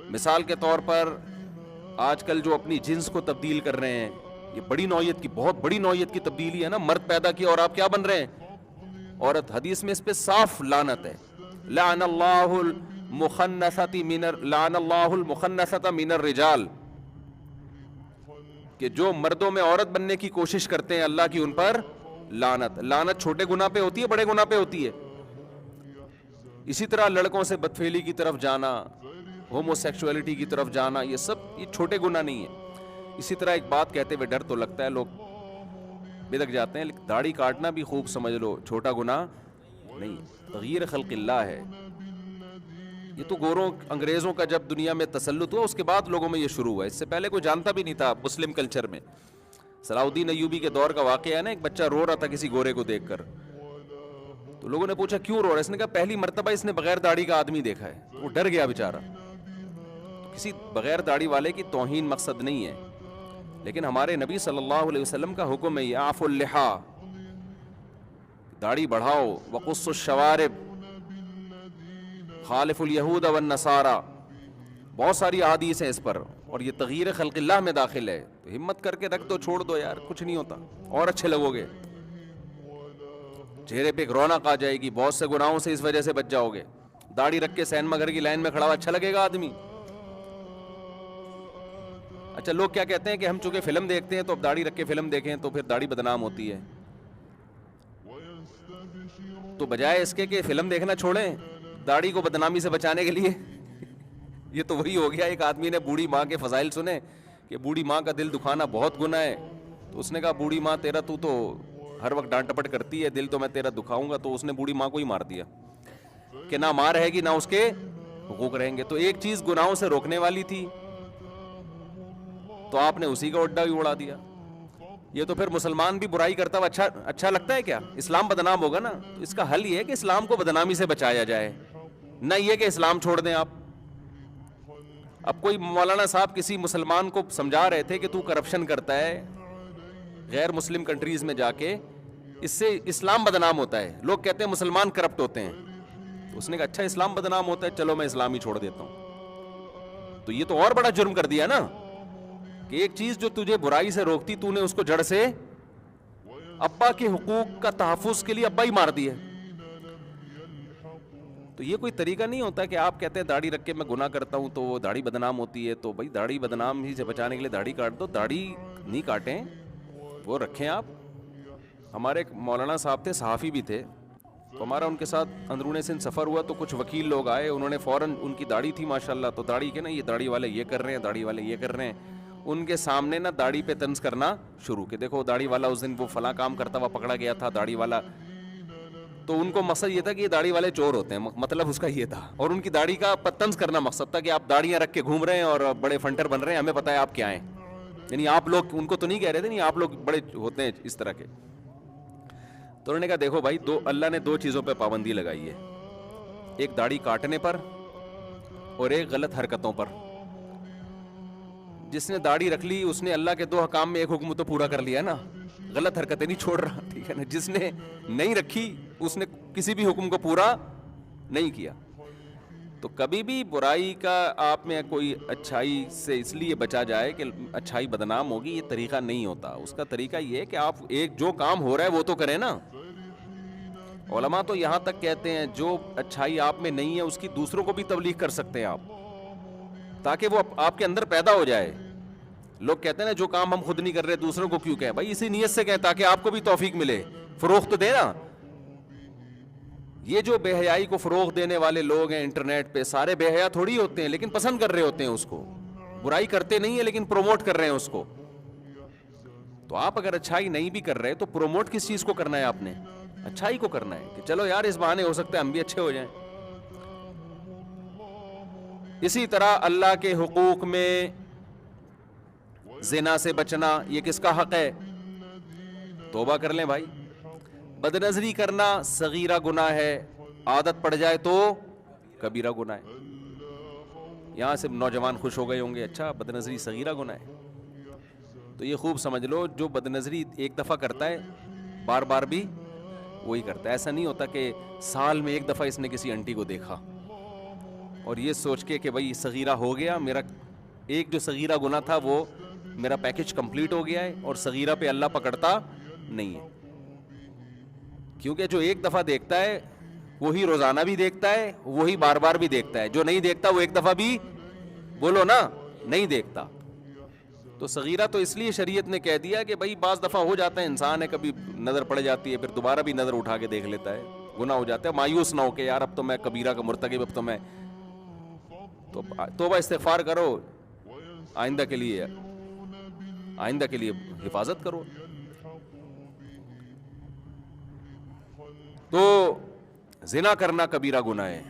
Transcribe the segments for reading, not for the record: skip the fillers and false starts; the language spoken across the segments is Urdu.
مثال کے طور پر آج کل جو اپنی جنس کو تبدیل کر رہے ہیں، یہ بڑی نوعیت کی، بہت بڑی نوعیت کی تبدیلی ہے نا. مرد پیدا کیا اور آپ کیا بن رہے ہیں؟ عورت. حدیث میں اس پہ صاف لعنت ہے. لعن اللہ المخنثۃ من الرجال، کہ جو مردوں میں عورت بننے کی کوشش کرتے ہیں اللہ کی ان پر لعنت. لعنت چھوٹے گناہ پہ ہوتی ہے، بڑے گناہ پہ ہوتی ہے. اسی طرح لڑکوں سے بدفعلی کی طرف جانا، ہومو سیکشولیٹی کی طرف جانا، یہ سب یہ چھوٹے گناہ نہیں ہیں. اسی طرح ایک بات کہتے ہوئے ڈر تو لگتا ہے، لوگ بدک جاتے ہیں، لیکن داڑھی کاٹنا بھی خوب سمجھ لو چھوٹا گناہ نہیں، تغییر خلق اللہ ہے. یہ تو گوروں انگریزوں کا جب دنیا میں تسلط ہوا اس کے بعد لوگوں میں یہ شروع ہوا، اس سے پہلے کوئی جانتا بھی نہیں تھا مسلم کلچر میں. صلاح الدین ایوبی کے دور کا واقعہ ہے نا، ایک بچہ رو رہا تھا کسی گورے کو دیکھ کر، تو لوگوں نے پوچھا کیوں رو رہا ہے؟ اس نے کہا پہلی مرتبہ اس نے بغیر داڑھی کا آدمی دیکھا ہے. وہ ڈر گیا بیچارہ. کسی بغیر داڑھی والے کی توہین مقصد نہیں ہے، لیکن ہمارے نبی صلی اللہ علیہ وسلم کا حکم ہے یعفو اللحا، داڑھی بڑھاؤ. وقص الشوارب، خالف الیہود والنصارى، بہت ساری احادیث ہیں اس پر، اور یہ تغییر خلق اللہ میں داخل ہے. تو ہمت کر کے رکھ دو، چھوڑ دو یار، کچھ نہیں ہوتا، اور اچھے لگو گے، چہرے پہ ایک رونق آ جائے گی، بہت سے گناہوں سے اس وجہ سے بچ جاؤ گے. داڑھی رکھ کے سینما گھر کی لائن میں کھڑا ہوا اچھا لگے گا آدمی؟ اچھا لوگ کیا کہتے ہیں کہ ہم چونکہ فلم دیکھتے ہیں تو اب داڑھی رکھ کے فلم دیکھیں تو پھر داڑھی بدنام ہوتی ہے. تو بجائے اس کے کہ فلم دیکھنا چھوڑیں، داڑھی کو بدنامی سے بچانے کے لیے یہ تو وہی ہو گیا. ایک آدمی نے بوڑھی ماں کے فضائل سنے کہ بوڑھی ماں کا دل دکھانا بہت گناہ ہے. تو اس نے کہا بوڑھی ماں تیرا تو ہر وقت ڈانٹ ٹپٹ کرتی ہے، دل تو میں تیرا دکھاؤں گا. تو اس نے بوڑھی ماں کو ہی مار دیا کہ نہ ماں رہے گی نہ اس کے حقوق رہیں گے. تو ایک چیز گناہوں سے روکنے والی تھی تو آپ نے اسی کا اڈا بھی اڑا دیا. یہ تو پھر مسلمان بھی برائی کرتا ہوا اچھا لگتا ہے کیا؟ اسلام بدنام ہوگا نا. تو اس کا حل یہ ہے کہ اسلام کو بدنامی سے بچایا جائے، نہ یہ کہ اسلام چھوڑ دیں آپ. اب کوئی مولانا صاحب کسی مسلمان کو سمجھا رہے تھے کہ تو کرپشن کرتا ہے غیر مسلم کنٹریز میں جا کے، اس سے اسلام بدنام ہوتا ہے. لوگ کہتے ہیں مسلمان کرپٹ ہوتے ہیں. تو اس نے کہا اچھا اسلام بدنام ہوتا ہے، چلو میں اسلام ہی چھوڑ دیتا ہوں. تو یہ تو اور بڑا جرم کر دیا نا کہ ایک چیز جو تجھے برائی سے روکتی تو نے اس کو جڑ سے، ابا کے حقوق کا تحفظ کے لیے ابا ہی مار دیا. تو یہ کوئی طریقہ نہیں ہوتا کہ آپ کہتے ہیں داڑھی رکھ کے میں گناہ کرتا ہوں تو وہ داڑھی بدنام ہوتی ہے. تو بھائی داڑھی بدنام ہی سے بچانے کے لیے داڑھی کاٹ دو، داڑھی نہیں کاٹیں، وہ رکھیں آپ. ہمارے ایک مولانا صاحب تھے، صحافی بھی تھے، تو ہمارا ان کے ساتھ اندرون سندھ سفر ہوا. تو کچھ وکیل لوگ آئے، انہوں نے فوراً، ان کی داڑھی تھی ماشاءاللہ، تو داڑھی کے نا یہ داڑھی والے یہ کر رہے ہیں، داڑھی والے یہ کر رہے ہیں. ان کے سامنے نا داڑھی پہ طنز کرنا شروع کہ دیکھو داڑھی والا اس دن وہ فلاں کام کرتا ہوا پکڑا گیا تھا، داڑھی والا. تو ان کو مقصد یہ تھا کہ یہ داڑھی والے چور ہوتے ہیں، مطلب اس کا یہ تھا. اور ان کی داڑھی کا طنز کرنا مقصد تھا کہ آپ داڑیاں رکھ کے گھوم رہے ہیں اور بڑے فنٹر بن رہے ہیں، ہمیں پتہ ہے آپ کیا ہیں. یعنی آپ لوگ ان کو تو نہیں کہہ رہے تھے نہیں آپ لوگ بڑے ہوتے ہیں اس طرح کے. تو انہوں نے کہا دیکھو بھائی، اللہ نے 2 چیزوں پہ پابندی لگائی ہے، ایک داڑھی کاٹنے پر اور ایک غلط حرکتوں پر. جس نے داڑھی رکھ لی اس نے اللہ کے 2 حکام میں ایک حکم تو پورا کر لیا نا، غلط حرکتیں نہیں چھوڑ رہا، ٹھیک ہے نا. جس نے نہیں رکھی اس نے کسی بھی حکم کو پورا نہیں کیا. تو کبھی بھی برائی کا آپ میں کوئی اچھائی سے اس لیے بچا جائے کہ اچھائی بدنام ہوگی، یہ طریقہ نہیں ہوتا. اس کا طریقہ یہ ہے کہ آپ ایک جو کام ہو رہا ہے وہ تو کریں نا. علماء تو یہاں تک کہتے ہیں جو اچھائی آپ میں نہیں ہے اس کی دوسروں کو بھی تبلیغ کر سکتے ہیں آپ، تاکہ وہ آپ کے اندر پیدا ہو جائے. لوگ کہتے ہیں نا جو کام ہم خود نہیں کر رہے دوسروں کو کیوں کہیں، بھائی اسی نیت سے کہیں تاکہ آپ کو بھی توفیق ملے، فروغ تو دے نا. یہ جو بے حیائی کو فروغ دینے والے لوگ ہیں انٹرنیٹ پہ، سارے بے حیا تھوڑی ہوتے ہیں، لیکن پسند کر رہے ہوتے ہیں اس کو. برائی کرتے نہیں ہیں لیکن پروموٹ کر رہے ہیں اس کو. تو آپ اگر اچھائی نہیں بھی کر رہے تو پروموٹ کس چیز کو کرنا ہے؟ آپ نے اچھائی کو کرنا ہے کہ چلو یار اس بہانے ہو سکتا ہے ہم بھی اچھے ہو جائیں. اسی طرح اللہ کے حقوق میں زنا سے بچنا، یہ کس کا حق ہے؟ توبہ کر لیں بھائی. بدنظری کرنا صغیرہ گناہ ہے، عادت پڑ جائے تو کبیرہ گناہ ہے. یہاں سے نوجوان خوش ہو گئے ہوں گے، اچھا بدنظری صغیرہ گناہ ہے. تو یہ خوب سمجھ لو جو بدنظری ایک دفعہ کرتا ہے بار بار بھی وہی کرتا ہے. ایسا نہیں ہوتا کہ سال میں ایک دفعہ اس نے کسی انٹی کو دیکھا اور یہ سوچ کے کہ بھائی صغیرہ ہو گیا میرا، ایک جو صغیرہ گناہ تھا وہ میرا پیکج کمپلیٹ ہو گیا ہے، اور صغیرہ پہ اللہ پکڑتا نہیں ہے، کیونکہ جو ایک دفعہ دیکھتا ہے وہی روزانہ بھی دیکھتا ہے، وہی بار بار بھی دیکھتا ہے، جو نہیں دیکھتا وہ ایک دفعہ بھی بولو نا نہیں دیکھتا. تو صغیرہ تو اس لیے شریعت نے کہہ دیا کہ بھائی بعض دفعہ ہو جاتا ہے، انسان ہے کبھی نظر پڑ جاتی ہے، پھر دوبارہ بھی نظر اٹھا کے دیکھ لیتا ہے، گناہ ہو جاتا ہے. مایوس نہ ہو کہ یار اب تو میں کبیرہ کا مرتکب، اب تو میں تو توبہ استغفار کرو، آئندہ کے لیے حفاظت کرو. تو زنا کرنا کبیرہ گناہ ہے،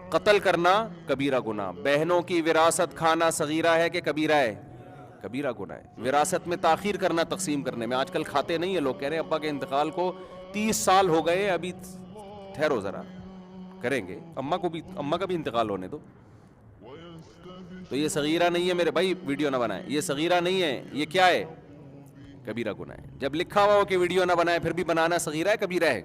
قتل کرنا کبیرہ گناہ، بہنوں کی وراثت کھانا صغیرہ ہے کہ کبیرہ ہے؟ کبیرہ گناہ ہے. وراثت میں تاخیر کرنا تقسیم کرنے میں، آج کل کھاتے نہیں ہیں لوگ، کہہ رہے ہیں ابا کے انتقال کو 30 سال ہو گئے ابھی ٹھہرو ذرا کریں گے، اماں کا بھی انتقال ہونے دو. تو یہ صغیرہ نہیں ہے میرے بھائی، ویڈیو نہ بنائیں، یہ صغیرہ نہیں ہے، یہ کیا ہے؟ کبیرہ گناہ ہے. جب لکھا ہوا ہو کہ ویڈیو نہ بنائے پھر بھی بنانا صغیرہ ہے کبیرہ ہے؟